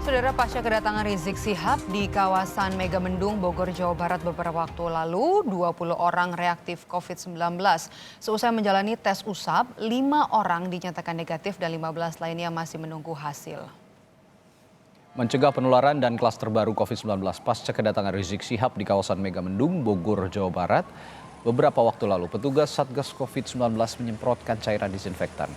Saudara, pasca kedatangan Rizik Sihab di kawasan Megamendung, Bogor, Jawa Barat beberapa waktu lalu, 20 orang reaktif COVID-19. Seusai menjalani tes usap, 5 orang dinyatakan negatif dan 15 lainnya masih menunggu hasil. Mencegah penularan dan klaster baru COVID-19 pasca kedatangan Rizik Sihab di kawasan Megamendung, Bogor, Jawa Barat, beberapa waktu lalu petugas Satgas COVID-19 menyemprotkan cairan disinfektan.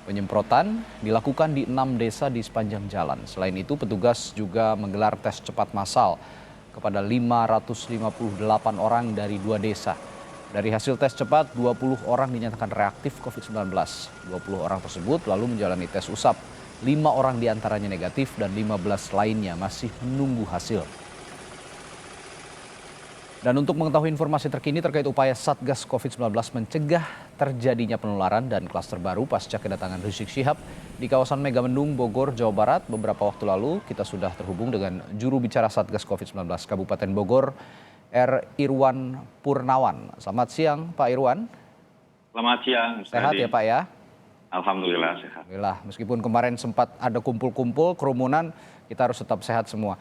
Penyemprotan dilakukan di 6 desa di sepanjang jalan. Selain itu, petugas juga menggelar tes cepat massal kepada 558 orang dari 2 desa. Dari hasil tes cepat, 20 orang dinyatakan reaktif COVID-19. 20 orang tersebut lalu menjalani tes usap. 5 orang diantaranya negatif dan 15 lainnya masih menunggu hasil. Dan untuk mengetahui informasi terkini terkait upaya Satgas COVID-19 mencegah terjadinya penularan dan klaster baru pasca kedatangan Rizik Sihab di kawasan Megamendung, Bogor, Jawa Barat beberapa waktu lalu, kita sudah terhubung dengan juru bicara Satgas COVID-19 Kabupaten Bogor, Irwan Purnawan. Selamat siang, Pak Irwan. Selamat siang. Sehat ya, Pak ya? Alhamdulillah sehat. Alhamdulillah, meskipun kemarin sempat ada kumpul-kumpul, kerumunan, kita harus tetap sehat semua.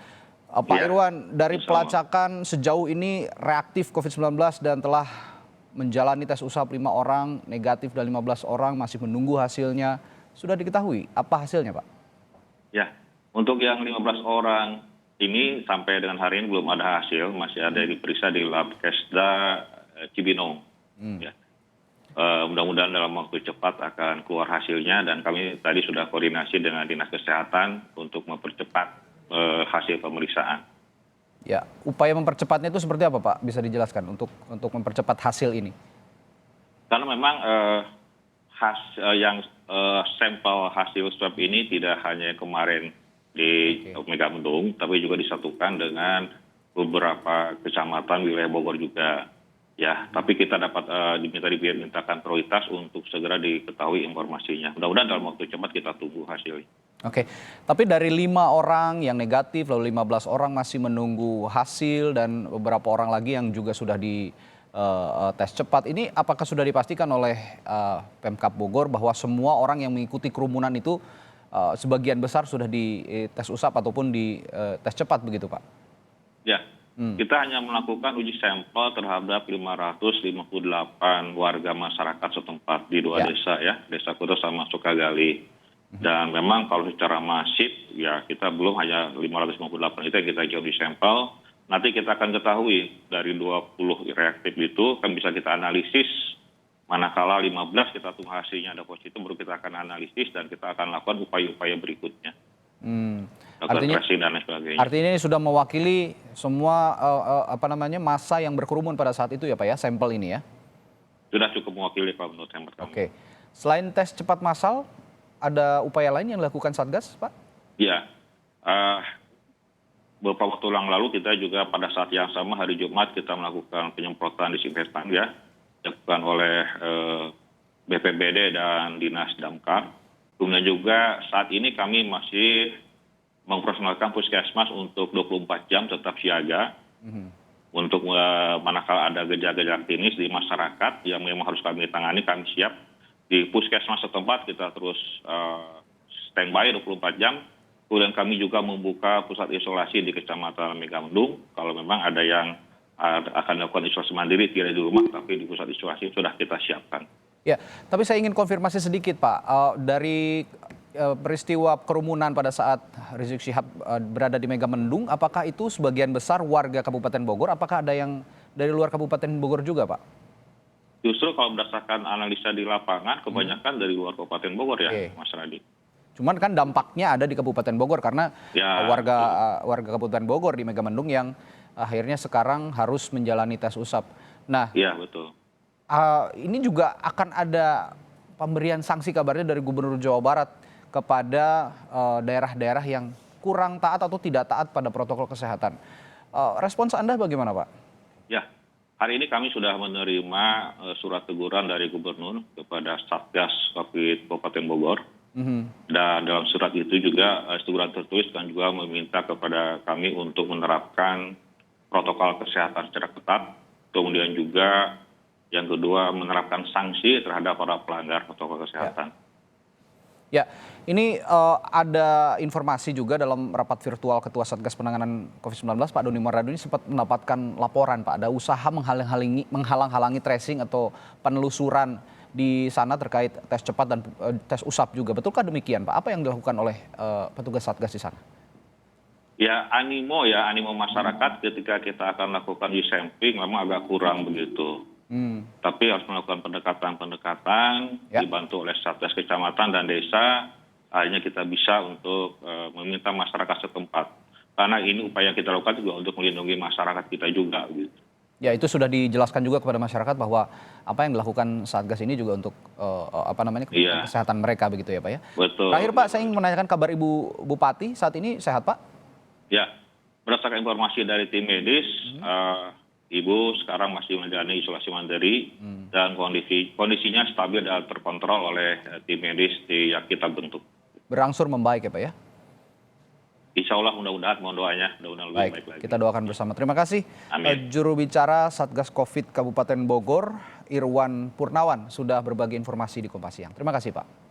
Pak Irwan, dari pelacakan sejauh ini reaktif COVID-19 dan telah menjalani tes usap 5 orang, negatif dan 15 orang masih menunggu hasilnya. Sudah diketahui apa hasilnya, Pak? Ya, untuk yang 15 orang ini sampai dengan hari ini belum ada hasil, masih ada diperiksa di Lab Kesda Cibinong. Ya. Mudah-mudahan dalam waktu cepat akan keluar hasilnya dan kami tadi sudah koordinasi dengan Dinas Kesehatan untuk mempercepat hasil pemeriksaan. Ya, upaya mempercepatnya itu seperti apa, Pak? Bisa dijelaskan untuk mempercepat hasil ini? Karena memang sampel hasil swab ini tidak hanya kemarin di Megamendung, tapi juga disatukan dengan beberapa kecamatan wilayah Bogor juga. Ya, tapi kita dapat dimintakan prioritas untuk segera diketahui informasinya. Mudah-mudahan dalam waktu cepat kita tunggu hasilnya. Oke, tapi dari 5 orang yang negatif, lalu 15 orang masih menunggu hasil dan beberapa orang lagi yang juga sudah di tes cepat. Ini apakah sudah dipastikan oleh Pemkab Bogor bahwa semua orang yang mengikuti kerumunan itu sebagian besar sudah di tes usap ataupun di tes cepat begitu, Pak? Ya, kita hanya melakukan uji sampel terhadap 558 warga masyarakat setempat di 2 desa ya, Desa Kuto sama Sukagali. Dan memang kalau secara masif ya kita belum hanya 558 itu yang kita jauh di sampel. Nanti kita akan ketahui dari 20 reaktif itu kan bisa kita analisis, manakala 15 kita tunggu hasilnya ada positif baru kita akan analisis dan kita akan lakukan upaya-upaya berikutnya. Artinya ini sudah mewakili semua massa yang berkerumun pada saat itu ya, Pak ya, sampel ini ya? Sudah cukup mewakili kalau menurut hemat kami. Oke. Selain tes cepat massal, ada upaya lain yang dilakukan Satgas, Pak? Iya. Beberapa waktu yang lalu kita juga pada saat yang sama hari Jumat kita melakukan penyemprotan disinfektan ya, dilakukan oleh BPBD dan Dinas Damkar. Kemudian juga saat ini kami masih memperkenalkan puskesmas untuk 24 jam tetap siaga. Untuk manakala ada gejala-gejala klinis di masyarakat yang memang harus kami tangani, kami siap. Di puskesmas setempat kita terus standby 24 jam. Kemudian kami juga membuka pusat isolasi di Kecamatan Megamendung. Kalau memang ada yang akan melakukan isolasi mandiri tidak di rumah, tapi di pusat isolasi sudah kita siapkan. Ya, tapi saya ingin konfirmasi sedikit, Pak. Dari peristiwa kerumunan pada saat Rizik Sihab berada di Megamendung, apakah itu sebagian besar warga Kabupaten Bogor? Apakah ada yang dari luar Kabupaten Bogor juga, Pak? Justru kalau berdasarkan analisa di lapangan, kebanyakan dari luar Kabupaten Bogor ya, Mas Radi. Cuman kan dampaknya ada di Kabupaten Bogor karena warga Kabupaten Bogor di Megamendung yang akhirnya sekarang harus menjalani tes usap. Nah, iya betul. Ini juga akan ada pemberian sanksi kabarnya dari Gubernur Jawa Barat kepada daerah-daerah yang kurang taat atau tidak taat pada protokol kesehatan. Respons Anda bagaimana, Pak? Ya. Hari ini kami sudah menerima surat teguran dari Gubernur kepada Satgas COVID Kabupaten Bogor. Dan dalam surat itu juga teguran tertulis dan juga meminta kepada kami untuk menerapkan protokol kesehatan secara ketat. Kemudian juga yang kedua menerapkan sanksi terhadap para pelanggar protokol kesehatan. Ya, ini ada informasi juga dalam rapat virtual Ketua Satgas Penanganan COVID-19 Pak Doni Monardo ini sempat mendapatkan laporan Pak, ada usaha menghalang-halangi tracing atau penelusuran di sana terkait tes cepat dan tes usap juga. Betulkah demikian Pak? Apa yang dilakukan oleh petugas Satgas di sana? Ya animo masyarakat ketika kita akan lakukan sampling memang agak kurang begitu. Tapi harus melakukan pendekatan dibantu oleh Satgas Kecamatan dan Desa, akhirnya kita bisa untuk meminta masyarakat setempat. Karena ini upaya yang kita lakukan juga untuk melindungi masyarakat kita juga. Gitu. Ya itu sudah dijelaskan juga kepada masyarakat bahwa apa yang dilakukan Satgas ini juga untuk kesehatan mereka begitu ya Pak ya. Betul. Terakhir Pak, saya ingin menanyakan kabar Ibu Bupati saat ini sehat Pak? Ya, berdasarkan informasi dari tim medis, Ibu sekarang masih menjalani isolasi mandiri dan kondisinya stabil dan terkontrol oleh tim medis yang kita bentuk. Berangsur membaik ya Pak ya? Insya Allah mudah-mudahan mohon doanya mudah-mudahan lebih baik lagi. Kita doakan bersama. Terima kasih. Amin. Juru bicara Satgas Covid Kabupaten Bogor, Irwan Purnawan sudah berbagi informasi di Kompas Siang. Terima kasih Pak.